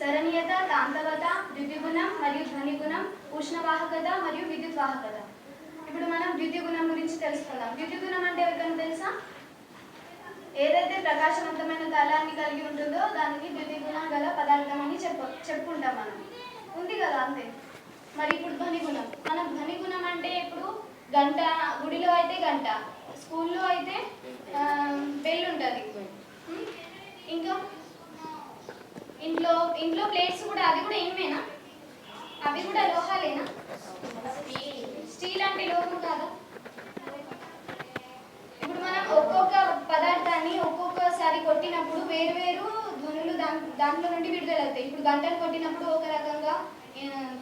సరణీయత, కాంతవత, ద్యుతిగుణం మరియు ధ్వనిగుణం, ఉష్ణవాహకత మరియు విద్యుత్ వాహకత. ఇప్పుడు మనం ద్యుతిగుణం గురించి తెలుసుకుందాం. ద్యుతిగుణం అంటే ఎవరికైనా తెలుసా? ఏదైతే ప్రకాశవంతమైన తలాన్ని కలిగి ఉంటుందో దానికి ద్యుతిగుణం గల పదార్థం అని చెప్పుకుంటాం మనం. ఉంది కదా, అంతే. మరి ఇప్పుడు ధ్వనిగుణం. మనం ధ్వనిగుణం అంటే ఇప్పుడు గంట, గుడిలో అయితే గంట, స్కూల్లో అయితే బెల్ ఉంటుంది, ఇంకా ఇంట్లో ప్లేట్స్ కూడా, అది కూడా ఏమేనా? అవి కూడా లోహాలేనా? స్టీల్ అంటే లోహం కాదా? ఇప్పుడు మనం ఒక్కొక్క పదార్థాన్ని ఒక్కొక్కసారి కొట్టినప్పుడు వేరు వేరు ధ్వనులు దాంట్లో నుండి విడుదలవుతాయి. ఇప్పుడు గంటలు కొట్టినప్పుడు ఒక రకంగా,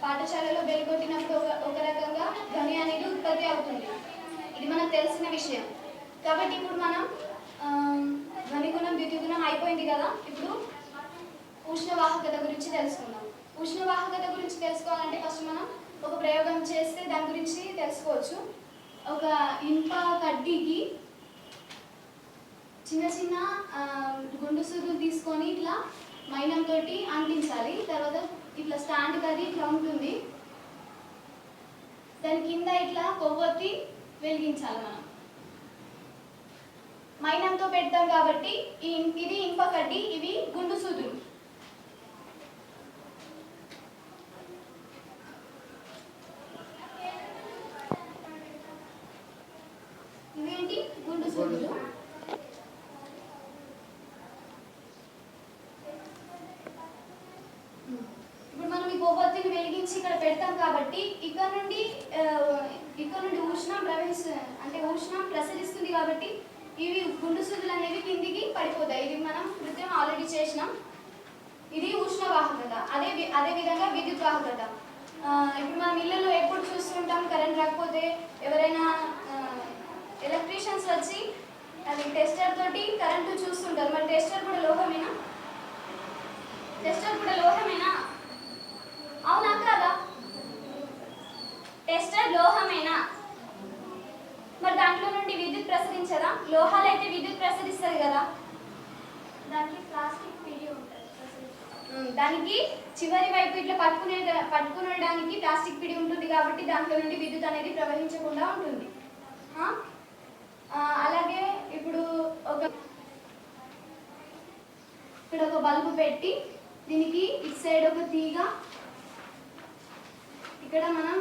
పాఠశాలలో బెల్ కొట్టినప్పుడు ఒక రకంగా ధ్వని అనేది ఉత్పత్తి అవుతుంది. ఇది మనకు తెలిసిన విషయం. కాబట్టి ఇప్పుడు మనం ధ్వనిగుణం, ద్యుతిగుణం అయిపోయింది కదా. ఇప్పుడు ఉష్ణవాహకత గురించి తెలుసుకుందాం. ఉష్ణవాహకత గురించి తెలుసుకోవాలంటే ఫస్ట్ మనం ఒక ప్రయోగం చేస్తే దాని గురించి తెలుసుకోవచ్చు. ఒక ఇనుప కడ్డీకి చిన్న చిన్న గుండు సూదులు తీసుకొని ఇట్లా మైనంతో అంటించాలి. తర్వాత ఇట్లా స్టాండ్ కది ఇట్లా ఉంటుంది, దాని కింద ఇట్లా కొవ్వొత్తి వెలిగించాలి. మనం మైనంతో పెడతాం కాబట్టి ఇది ఇనుప కడ్డీ, ఇవి గుండు సూదులు. ఇవేంటి? గుండు సూదులు. ఇప్పుడు మనం ఈ కొవ్వొత్తిని వెలిగించి ఇక్కడ పెడతాం కాబట్టి ఇక్కడ నుండి ఉష్ణం అంటే ఉష్ణం ప్రసరిస్తుంది కాబట్టి ఇవి గుండు సూదులు అనేవి కిందికి పడిపోతాయి. ఇది మనం కృత్యం ఆల్రెడీ చేసినాం. ఇది ఉష్ణవాహకత. అదే విధంగా విద్యుత్ వాహకత. ఇప్పుడు మనం ఇళ్ళలో ఎప్పుడు చూస్తుంటాం, కరెంట్ రాకపోతే ఎవరైనా ఎలక్ట్రీషియన్స్ వచ్చి అది టెస్టర్ తోటి కరెంటు చూస్తుంటారు. మరి టెస్టర్ కూడా లోహమేనా? అవునా కాదా? టెస్టర్ లోహమేనా? మరి దాంట్లో నుండి విద్యుత్ ప్రసరించదా? లోహాలు అయితే విద్యుత్ ప్రసరిస్తుంది కదా. దానికి ప్లాస్టిక్ పిడి ఉంటుంది. దానికి చివరి వైపు ఇట్లా పట్టుకునేడానికి ప్లాస్టిక్ పిడి ఉంటుంది కాబట్టి దాంట్లో నుండి విద్యుత్ అనేది ప్రవహించకుండా ఉంటుంది. అలాగే ఇప్పుడు ఇక్కడ ఒక బల్బు పెట్టి దీనికి ఇటు సైడ్ ఒక తీగ, ఇక్కడ మనం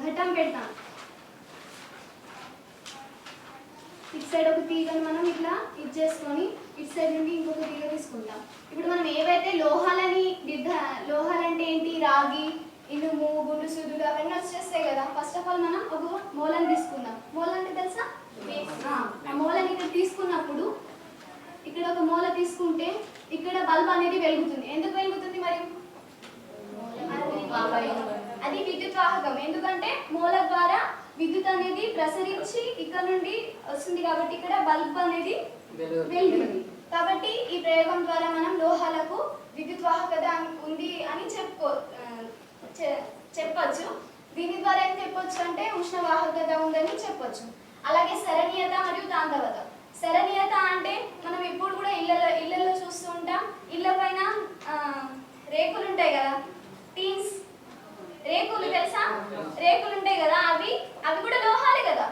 ఘటం పెడతాం. ఇటు సైడ్ ఒక తీగను మనం ఇట్లా ఇచ్చేసుకొని ఇటు సైడ్ నుండి ఇంకొక తీగ తీసుకుంటాం. ఇప్పుడు మనం ఏవైతే లోహాలంటే ఏంటి? రాగి, ఇనుము, గుండు సూదులు అవన్నీ వచ్చేస్తాయి కదా. ఫస్ట్ ఆఫ్ ఆల్ మనం ఒక మూలని తీసుకుందాం. మూల అంటే తెలుసా? ఆ మూలని ఇక్కడ తీసుకున్నప్పుడు ఇక్కడ ఒక మూల తీసుకుంటే ఇక్కడ బల్బ్ అనేది వెలుగుతుంది. ఎందుకు వెలుగుతుంది? మరి అది విద్యుత్ వాహకం. ఎందుకంటే మూల ద్వారా విద్యుత్ అనేది ప్రసరించి ఇక్కడ నుండి వస్తుంది కాబట్టి ఇక్కడ బల్బ్ అనేది వెలుగుతుంది. కాబట్టి ఈ ప్రయోగం ద్వారా మనం లోహాలకు విద్యుత్ వాహకత ఉంది అని చెప్పొచ్చు. దీని ద్వారా ఏం చెప్పొచ్చు అంటే ఉష్ణవాహకత ఉందని చెప్పొచ్చు. అలాగే సరణీయత మరియు కాంతవత. సరణీయత అంటే మనం ఇప్పుడు కూడా ఇళ్ళల్లో చూస్తూ ఉంటాం. ఇళ్ళ పైన రేకులు ఉంటాయి కదా, టీన్స్ రేకులు తెలుసా? రేకులు ఉంటాయి కదా, అవి కూడా లోహాలే కదా.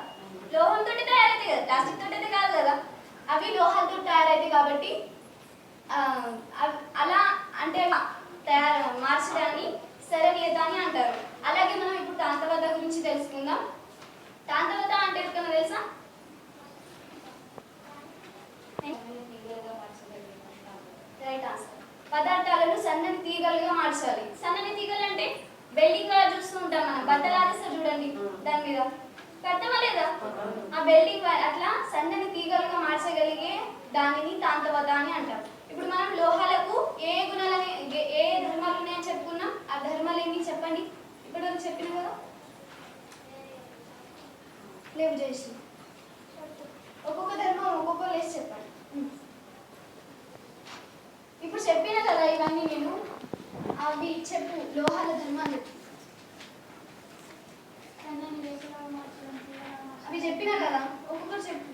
లోహంతో తయారైతాయి కదా, ప్లాస్టిక్ తోటి అయితే కాదు కదా. అవి లోహాలతో తయారైతాయి కాబట్టి అలా అంటే మార్చడాన్ని సరణీయత అని అంటారు. అలాగే మనం ఇప్పుడు కాంతవత గురించి తెలుసుకుందాం. కాంతవత అంటే ఎవరికైనా తెలుసా? Right answer. పదార్థాలను సన్నని తీగలుగా మార్చాలి. సన్నని తీగలు అంటే వెల్డింగ్ వైర్ చూస్తూ ఉంటాం మనం, బట్టలు ఆరేస్తారు చూడండి, దాని మీద కడతామా లేదా? ఆ వెల్డింగ్ వైర్ అట్లా సన్నని తీగలుగా మార్చగలిగే దానిని కాంతవత అని అంటారు. ఇప్పుడు మనం లోహాలకు ఏ ధర్మాలు ఉన్నాయని చెప్పుకున్నాం. ఆ ధర్మాలు ఏంటి చెప్పండి. ఇప్పుడు చెప్పినా కదా, లేవు చేసి ఒక్కొక్క ధర్మం ఒక్కొక్క లేసి చెప్పండి. ఇప్పుడు చెప్పినా కదా ఇవన్నీ నేను, అవి చెప్పు. లోహాల ధర్మాలు అవి చెప్పినా కదా, ఒక్కొక్కరు చెప్పు.